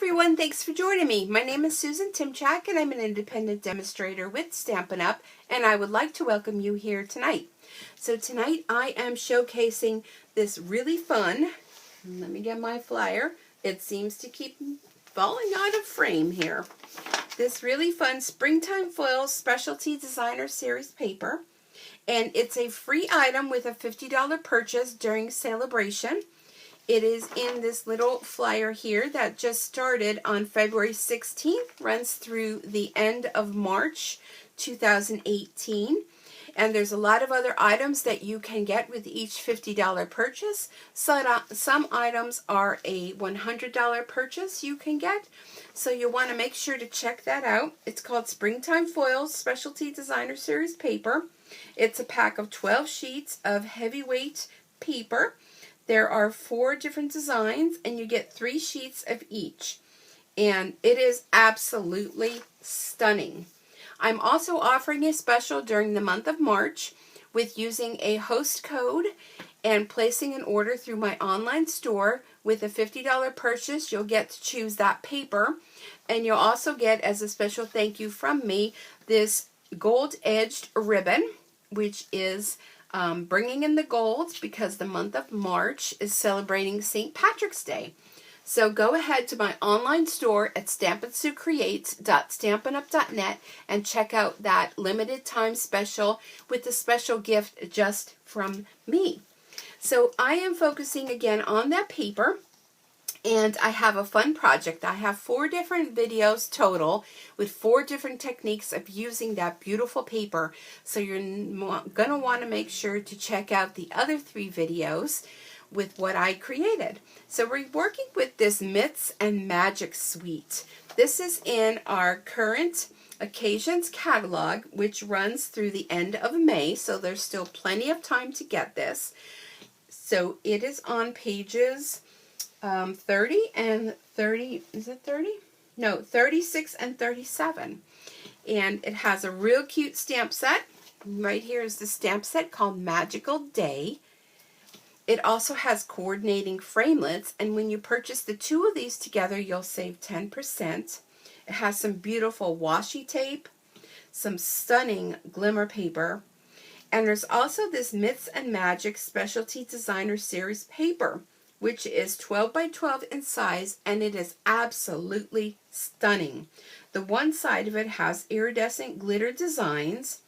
everyone, thanks for joining me. My name is Susan Timchak and I'm an independent demonstrator with Stampin' Up! And I would like to welcome you here tonight. So tonight I am showcasing this really fun, let me get my flyer, it seems to keep falling out of frame here. This really fun Springtime Foils Specialty Designer Series paper. And it's a free item with a $50 purchase during Sale-A-Bration. It is in this little flyer here that just started on February 16th, runs through the end of March 2018. And there's a lot of other items that you can get with each $50 purchase. Some items are a $100 purchase you can get. So you'll want to make sure to check that out. It's called Springtime Foils Specialty Designer Series paper. It's a pack of 12 sheets of heavyweight paper. There are 4 different designs and you get 3 sheets of each. And it is absolutely stunning. I'm also offering a special during the month of March with using a host code and placing an order through my online store. With a $50 purchase, you'll get to choose that paper. And you'll also get, as a special thank you from me, this gold-edged ribbon, which is bringing in the gold because the month of March is celebrating St. Patrick's Day. So go ahead to my online store at stampinsuecreates.stampinup.net and check out that limited time special with the special gift just from me. So I am focusing again on that paper. And I have a fun project. I have 4 different videos total with 4 different techniques of using that beautiful paper. So you're going to want to make sure to check out the other 3 videos with what I created. So we're working with this Myths and Magic Suite. This is in our current Occasions catalog, which runs through the end of May. So there's still plenty of time to get this. So it is on pages 30 and 30, is it 30? No, 36 and 37. And it has a real cute stamp set. Right here is the stamp set called Magical Day. It also has coordinating framelits, and when you purchase the 2 of these together, you'll save 10%. It has some beautiful washi tape, some stunning glimmer paper, and there's also this Myths and Magic Specialty Designer Series paper, which is 12 by 12 in size, and it is absolutely stunning. The one side of it has iridescent glitter designs,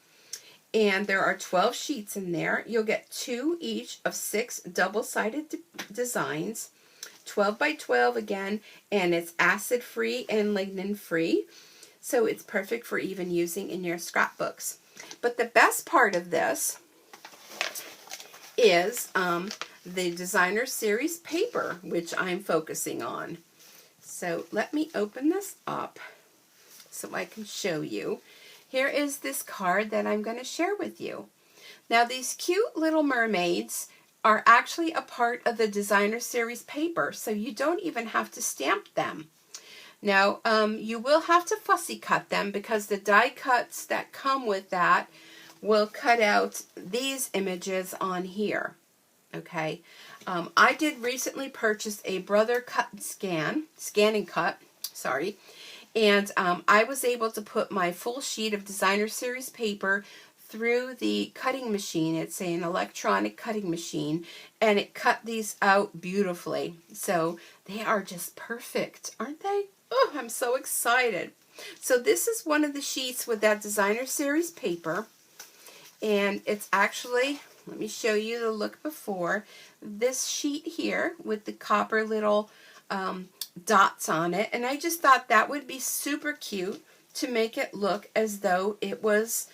and there are 12 sheets in there. You'll get 2 each of 6 double-sided designs, 12 by 12 again, and it's acid-free and lignin-free, so it's perfect for even using in your scrapbooks. But the best part of this is the Designer Series paper, which I'm focusing on. So let me open this up so I can show you. Here is this card that I'm going to share with you. Now these cute little mermaids are actually a part of the Designer Series paper, so you don't even have to stamp them. Now you will have to fussy cut them because the die cuts that come with that will cut out these images on here. Okay, I did recently purchase a Brother cut and scan and cut, sorry, and I was able to put my full sheet of Designer Series paper through the cutting machine. It's an electronic cutting machine, and it cut these out beautifully. So they are just perfect, aren't they? Oh, I'm so excited. So this is one of the sheets with that Designer Series paper, and it's actually, let me show you the look before. This sheet here with the copper little dots on it. And I just thought that would be super cute to make it look as though it was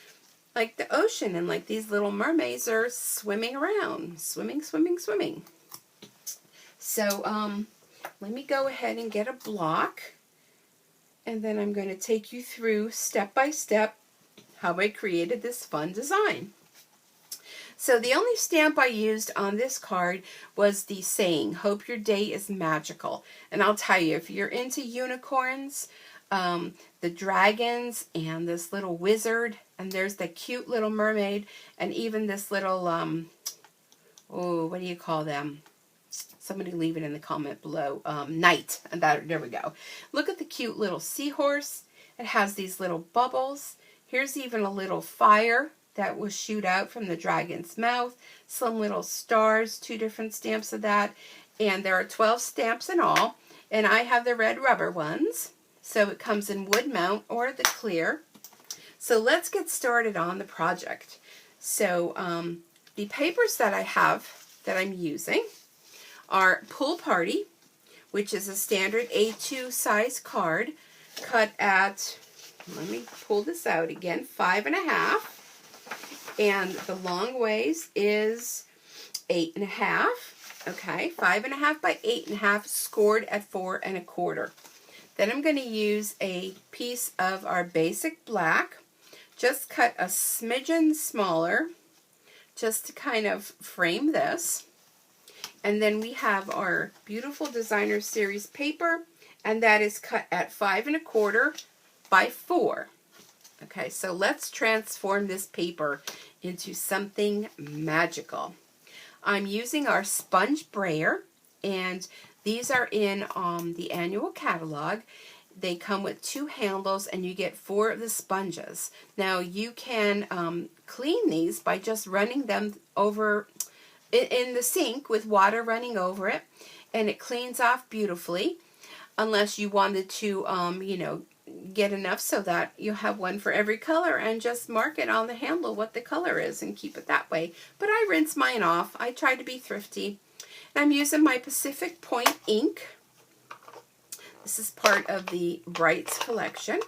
like the ocean and like these little mermaids are swimming around. Swimming, swimming, swimming. So let me go ahead and get a block. And then I'm going to take you through step by step how I created this fun design. So the only stamp I used on this card was the saying, "Hope your day is magical." And I'll tell you, if you're into unicorns, the dragons, and this little wizard, and there's the cute little mermaid, and even this little, oh, what do you call them? Somebody leave it in the comment below. Night. And there we go. Look at the cute little seahorse. It has these little bubbles. Here's even a little fire that will shoot out from the dragon's mouth. Some little stars, 2 different stamps of that. And there are 12 stamps in all. And I have the red rubber ones. So it comes in wood mount or the clear. So let's get started on the project. So the papers that I have that I'm using are Pool Party, which is a standard A2 size card cut at, let me pull this out again, 5.5. And the long ways is 8.5. Okay, 5.5 by 8.5, scored at 4.25. Then I'm going to use a piece of our basic black, just cut a smidgen smaller, just to kind of frame this. And then we have our beautiful designer series paper, and that is cut at 5.25 by 4. Okay, so let's transform this paper into something magical. I'm using our sponge brayer, and these are in the annual catalog. They come with 2 handles, and you get 4 of the sponges. Now you can clean these by just running them over in the sink with water running over it, and it cleans off beautifully, unless you wanted to you know, get enough so that you have one for every color and just mark it on the handle what the color is and keep it that way. But I rinse mine off. I try to be thrifty. And I'm using my Pacific Point ink. This is part of the Brights collection.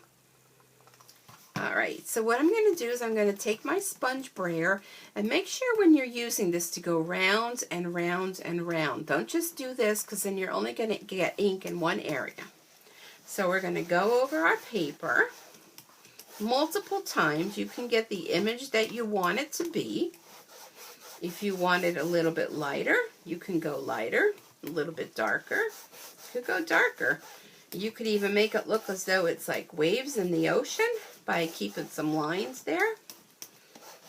Alright, so what I'm going to do is I'm going to take my sponge brayer and make sure when you're using this to go round and round and round. Don't just do this, because then you're only going to get ink in one area. So we're going to go over our paper multiple times. You can get the image that you want it to be. If you want it a little bit lighter, you can go lighter. A little bit darker, you could go darker. You could even make it look as though it's like waves in the ocean by keeping some lines there.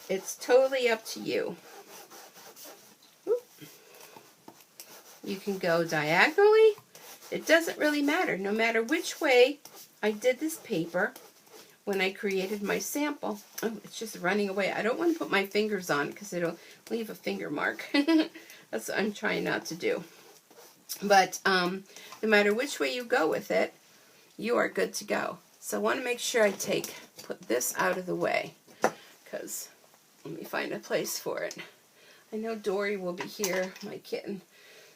It's totally up to you. You can go diagonally. It doesn't really matter. No matter which way I did this paper when I created my sample. Oh, it's just running away. I don't want to put my fingers on it because it'll leave a finger mark. That's what I'm trying not to do. But no matter which way you go with it, you are good to go. So I want to make sure I put this out of the way, because let me find a place for it. I know Dory will be here, my kitten.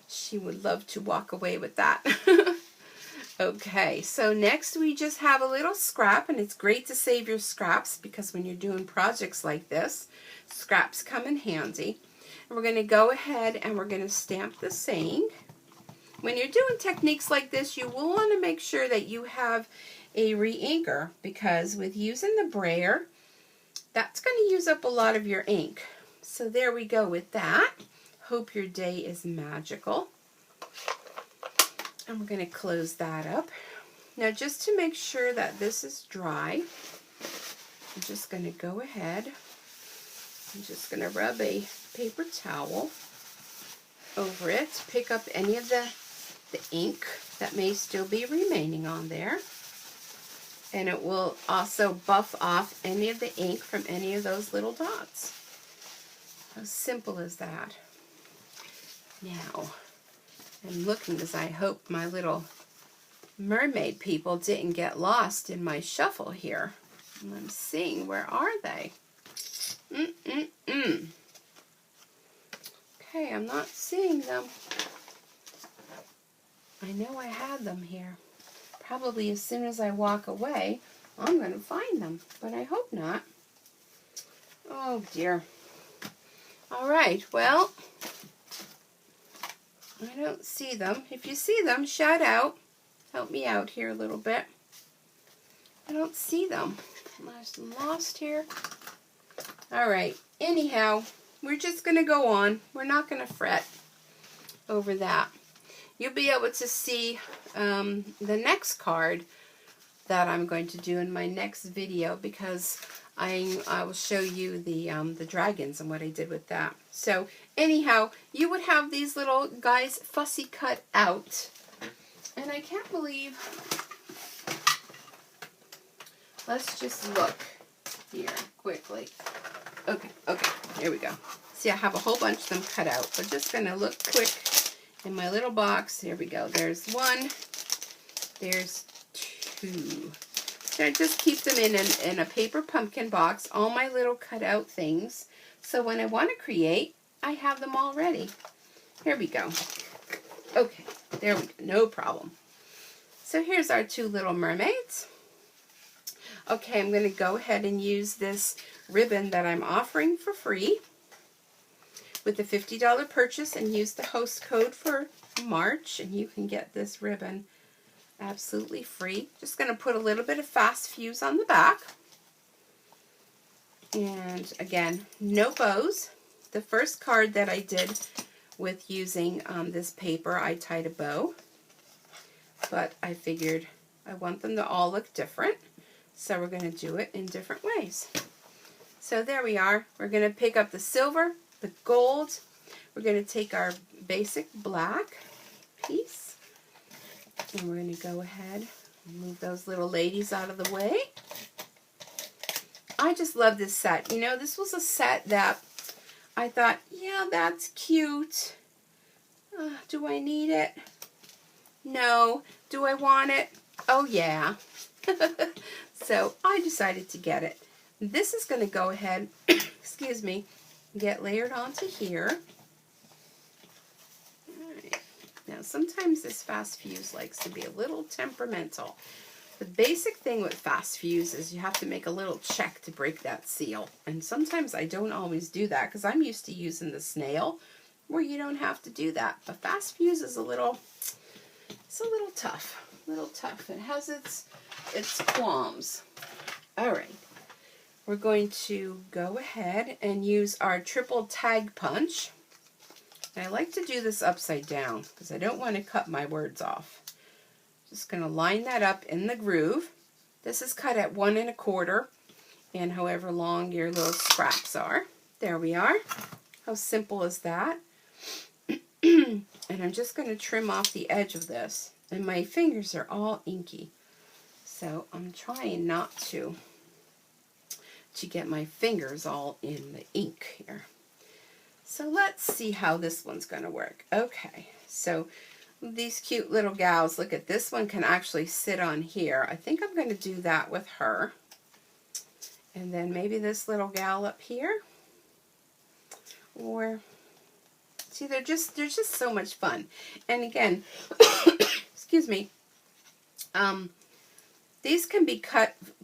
She would love to walk away with that. Okay, so next we just have a little scrap, and it's great to save your scraps because when you're doing projects like this, scraps come in handy. And we're going to go ahead and we're going to stamp the saying. When you're doing techniques like this, you will want to make sure that you have a re-inker, because with using the brayer, that's going to use up a lot of your ink. So there we go with that. Hope your day is magical. And we're going to close that up. Now, just to make sure that this is dry, I'm just going to go ahead. I'm just going to rub a paper towel over it, pick up any of the ink that may still be remaining on there. And it will also buff off any of the ink from any of those little dots. How simple is that? Now, I'm looking as I hope my little mermaid people didn't get lost in my shuffle here. And I'm seeing, where are they? Okay, I'm not seeing them. I know I had them here. Probably as soon as I walk away, I'm going to find them, but I hope not. Oh dear. All right, well, I don't see them. If you see them, shout out. Help me out here a little bit. I don't see them. I'm lost here. All right, anyhow, we're just going to go on. We're not going to fret over that. You'll be able to see the next card that I'm going to do in my next video, because I will show you the dragons and what I did with that. So anyhow, you would have these little guys fussy cut out. And I can't believe, let's just look here quickly. Okay, here we go. See, I have a whole bunch of them cut out. We're just going to look quick in my little box. Here we go. There's one. There's two. So I just keep them in a paper pumpkin box, all my little cut out things. So when I want to create, I have them all ready. Here we go. Okay, there we go. No problem. So here's our two little mermaids. Okay, I'm going to go ahead and use this ribbon that I'm offering for free with the $50 purchase and use the host code for March, and you can get this ribbon absolutely free. Just going to put a little bit of fast fuse on the back. And again, no bows. The first card that I did with using this paper, I tied a bow, but I figured I want them to all look different, so we're going to do it in different ways. So there we are. We're going to pick up the silver, the gold. We're going to take our basic black piece, and we're going to go ahead and move those little ladies out of the way. I just love this set. You know, this was a set that I thought, yeah, that's cute. Do I need it? No. Do I want it? Oh, yeah. So I decided to get it. This is going to go ahead, excuse me, get layered onto here. All right. Now, sometimes this fast fuse likes to be a little temperamental. The basic thing with fast fuse is you have to make a little check to break that seal. And sometimes I don't always do that because I'm used to using the snail where you don't have to do that. But fast fuse is a little tough. It has its qualms. All right. We're going to go ahead and use our triple tag punch. And I like to do this upside down because I don't want to cut my words off. Just going to line that up in the groove. This is cut at 1 1/4 and however long your little scraps are. There we are. How simple is that? And I'm just going to trim off the edge of this. And my fingers are all inky. So I'm trying not to get my fingers all in the ink here. So let's see how this one's going to work. Okay, so these cute little gals, look at this one can actually sit on here. I think I'm going to do that with her. And then maybe this little gal up here. Or, see, they're just so much fun. And again, excuse me, these can be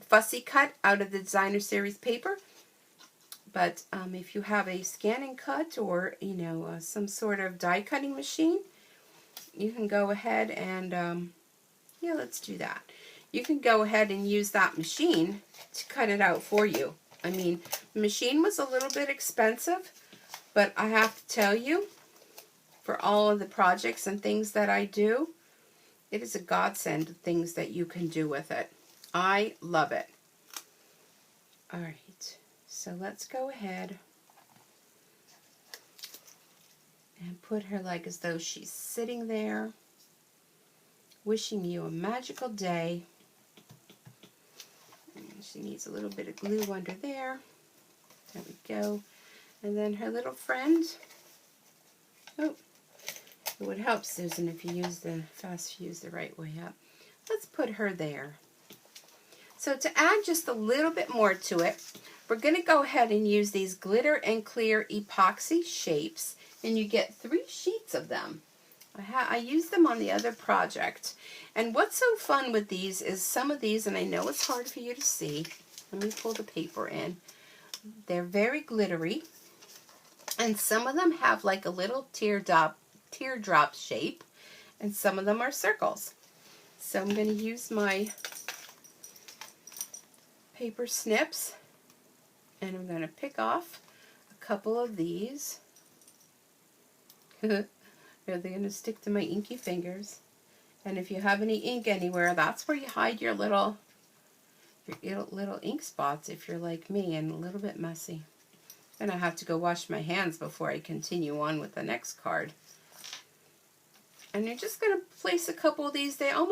fussy cut out of the designer series paper. But if you have a scan and cut or, you know, some sort of die cutting machine, you can go ahead and, yeah, let's do that. You can go ahead and use that machine to cut it out for you. I mean, the machine was a little bit expensive, but I have to tell you, for all of the projects and things that I do, it is a godsend, things that you can do with it. I love it. All right, so let's go ahead and put her like as though she's sitting there, wishing you a magical day. And she needs a little bit of glue under there. There we go. And then her little friend. Oh, it would help, Susan, if you use the fast fuse the right way up. Let's put her there. So to add just a little bit more to it, we're going to go ahead and use these glitter and clear epoxy shapes, and you get 3 sheets of them. I used them on the other project. And what's so fun with these is some of these, and I know it's hard for you to see. Let me pull the paper in. They're very glittery, and some of them have like a little teardrop shape, and some of them are circles. So I'm going to use my paper snips, and I'm going to pick off a couple of these. Are they going to stick to my inky fingers? And if you have any ink anywhere, that's where you hide your little ink spots if you're like me and a little bit messy. Then I have to go wash my hands before I continue on with the next card. And you're just going to place a couple of these. They almost